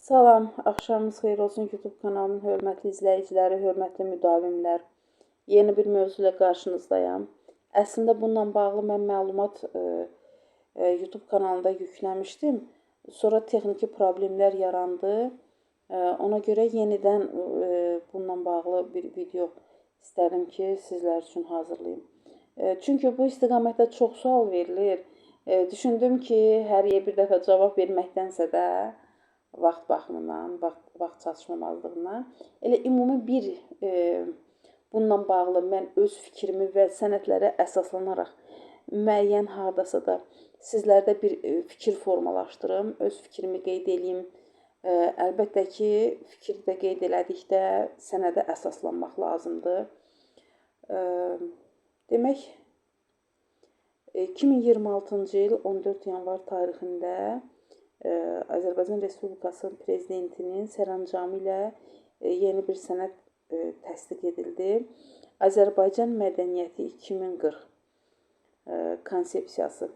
Salam, axşamınız xeyir olsun YouTube kanalımın hörmətli izləyiciləri, hörmətli müdavimlər. Yeni bir mövzu ilə qarşınızdayam. Əslində bununla bağlı mən məlumat YouTube kanalında yükləmişdim. Sonra texniki problemlər yarandı. Ona görə yenidən bununla bağlı bir video istədim ki, sizlər üçün hazırlayayım. Çünki bu istiqamətdə çox sual verilir. Düşündüm ki, hər bir dəfə cavab verməkdənsə də vaxt baxımından, vaxt çatışmamazlığından elə ümumi bir bununla bağlı mən öz fikrimi və sənədlərə əsaslanaraq müəyyən hardasa da sizlərdə bir fikir formalaşdırım, öz fikrimi qeyd edeyim. Əlbəttə ki, fikirdə qeyd elədikdə sənədə əsaslanmaq lazımdır. Demək, 2026-cı il 14 yanvar tarixində Azərbaycan Respublikası Prezidentinin sərəncamı ilə yeni bir sənəd təsdiq edildi. Azərbaycan Mədəniyyəti 2040 konsepsiyası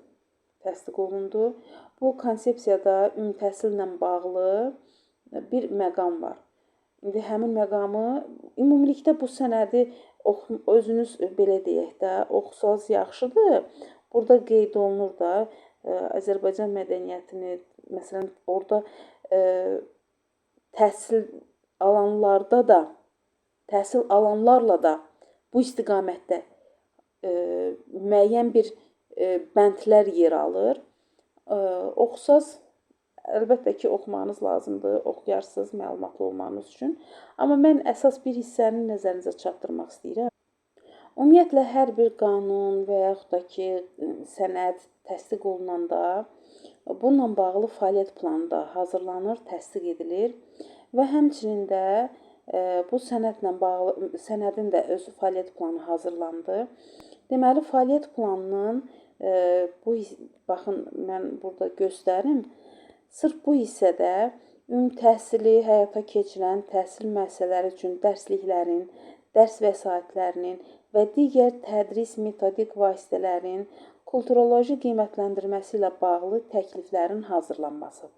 təsdiq olundu. Bu konsepsiyada ümumi təhsillə bağlı bir məqam var. İndi həmin məqamı, ümumilikdə bu sənədi özünüz belə deyək də, oxusanız yaxşıdır. Burada qeyd olunur da, Azərbaycan mədəniyyətini, məsələn, orada təhsil alanlarla da bu istiqamətdə müəyyən bir bəndlər yer alır. Oxusaz, əlbəttə ki, oxumanız lazımdır, oxuyarsınız məlumatlı olmanız üçün. Amma mən əsas bir hissəni nəzərinizə çatdırmaq istəyirəm. Ümumiyyətlə, hər bir qanun və yaxud da ki, sənəd təsdiq olunanda bununla bağlı fəaliyyət planı da hazırlanır, təsdiq edilir və həmçinin də bu sənədin də öz fəaliyyət planı hazırlandı. Deməli, fəaliyyət planının, baxın, mən burada göstərim, sırf bu hissədə ümumi təhsili həyata keçirən təhsil müəssisələri üçün dərsliklərin, dərs vəsaitlərinin və digər tədris metodik vasitələrin kulturoloji qiymətləndirməsi ilə bağlı təkliflərin hazırlanması.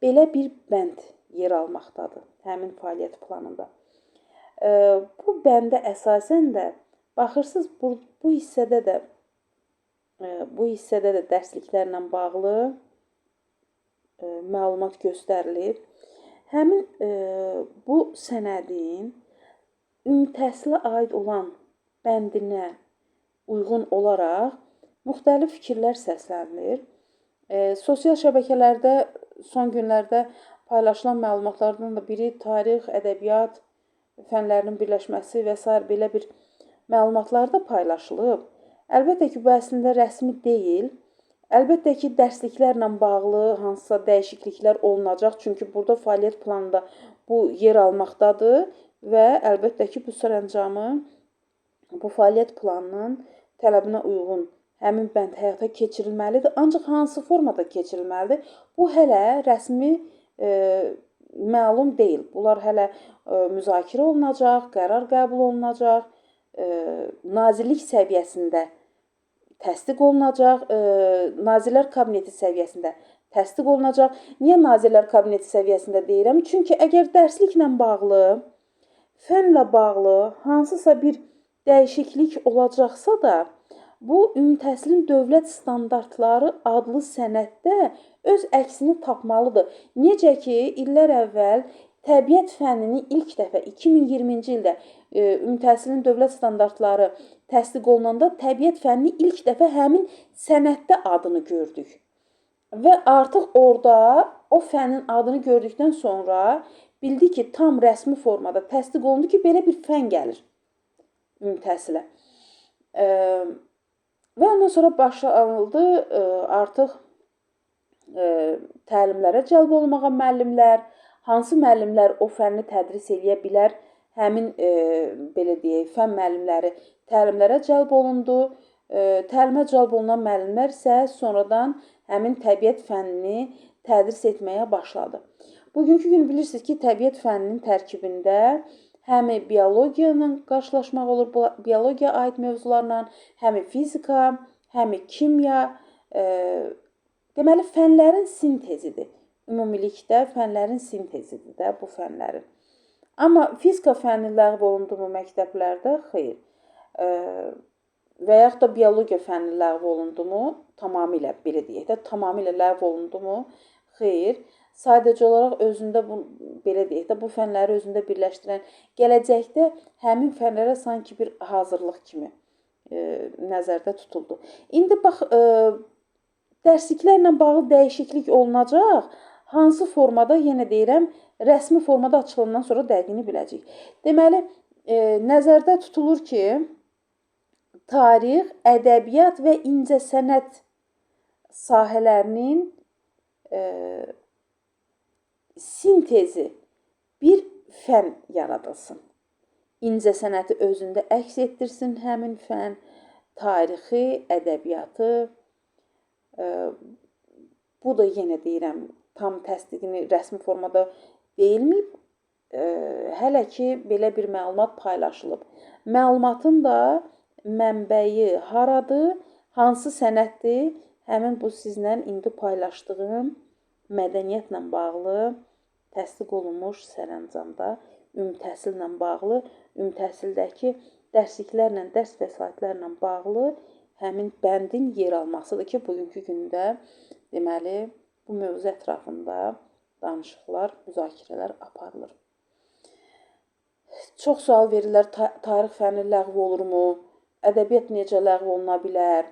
Belə bir bənd yer almaqdadır həmin fəaliyyət planında. Bu bəndə əsasən də baxırsınız, bu hissədə də dərsliklərlə bağlı məlumat göstərilir. Həmin bu sənədin ümumi təhsilə aid olan bəndinə uyğun olaraq müxtəlif fikirlər səslənilir. Sosial şəbəkələrdə son günlərdə paylaşılan məlumatlardan da biri tarix, ədəbiyyat fənlərinin birləşməsi və s. belə bir məlumatlar da paylaşılıb. Əlbəttə ki, bu əslində rəsmi deyil. Əlbəttə ki, dərsliklərlə bağlı hansısa dəyişikliklər olunacaq. Çünki burada fəaliyyət planında bu yer almaqdadır və əlbəttə ki, bu sərəncamı bu fəaliyyət planının tələbinə uyğun həmin bənd həyata keçirilməlidir. Ancaq hansı formada keçirilməlidir? Bu hələ rəsmi məlum deyil. Bunlar hələ müzakirə olunacaq, qərar qəbul olunacaq, nazirlik səviyyəsində təsdiq olunacaq, Nazirlər Kabineti səviyyəsində təsdiq olunacaq. Niyə Nazirlər Kabineti səviyyəsində deyirəm? Çünki əgər dərsliklə bağlı, fənlə bağlı hansısa bir dəyişiklik olacaqsa da, bu ümumi təhsilin dövlət standartları adlı sənəddə öz əksini tapmalıdır. Necə ki, illər əvvəl təbiət fənnini ilk dəfə 2020-ci ildə ümumi təhsilin dövlət standartları təsdiq olunanda təbiət fənnini ilk dəfə həmin sənəddə adını gördük. Və artıq orada o fənnin adını gördükdən sonra bildi ki, tam rəsmi formada təsdiq olundu ki, belə bir fən gəlir ümumi təhsilə. Və ondan sonra başlanıldı artıq təlimlərə cəlb olunmağa müəllimlər, hansı müəllimlər o fənni tədris edə bilər, həmin belə deyək, fən müəllimləri təlimlərə cəlb olundu. Təlimə cəlb olunan müəllimlər isə sonradan həmin təbiət fənnini tədris etməyə başladı. Bugünkü gün bilirsiniz ki, təbiət fənninin tərkibində həm biologiya ilə qarşılaşmaq olur, biologiyaya aid mövzularla, həm fizika, həm kimya, deməli fənlərin sintezidir ümumilikdə fənlərin sintezidir də bu fənlərin. Amma fizika fənni ləğv olundumu məktəblərdə? Xeyr. Və yaxud da biologiya fənni ləğv olundumu? Tamamilə, belə deyək də, tamamilə ləğv olundumu? Xeyr. Sadəcə olaraq özündə belə deyək də, bu fənləri özündə birləşdirən, gələcəkdə həmin fənlərə sanki bir hazırlıq kimi nəzərdə tutuldu. İndi bax, dərsliklərlə bağlı dəyişiklik olunacaq. Hansı formada, yenə deyirəm, rəsmi formada açılandan sonra dəqiqini biləcəyik. Deməli, nəzərdə tutulur ki, tarix, ədəbiyyat və incəsənət sahələrinin sintezi bir fən yaradılsın. İncəsənəti özündə əks etdirsin həmin fən, tarixi, ədəbiyyatı. Bu da yenə deyirəm, tam təsdiqini rəsmi formada deyilməyib. Hələ ki, belə bir məlumat paylaşılıb. Məlumatın da mənbəyi haradır, hansı sənəddir? Həmin bu sizlə indi paylaşdığım mədəniyyətlə bağlı təsdiq olunmuş sərəncamda ümumtəhsillə bağlı, ümumtəhsildəki dərsliklərlə, dərs vəsaitlərlə bağlı həmin bəndin yer almasıdır ki, bugünkü gündə deməli bu mövzu ətrafında danışıqlar, müzakirələr aparılır. Çox sual verirlər, tarix fənni ləğv olurmu? Ədəbiyyat necə ləğv oluna bilər?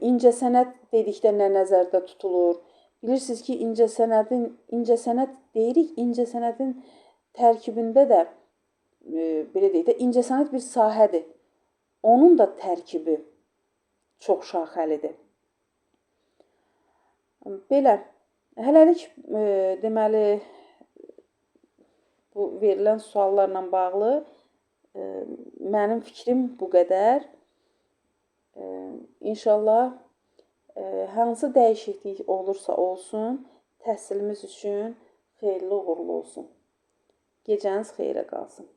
İncəsənət dedikdə nə nəzərdə tutulur? Bilirsiniz ki, incəsənət deyirik, incəsənətin tərkibində də, belə deyək də, incəsənət bir sahədir. Onun da tərkibi çox şaxəlidir. Belə, hələlik deməli, bu verilən suallarla bağlı mənim fikrim bu qədər. İnşallah, hansı dəyişiklik olursa olsun, təhsilimiz üçün xeyirli uğurlu olsun. Gecəniz xeyrə qalsın.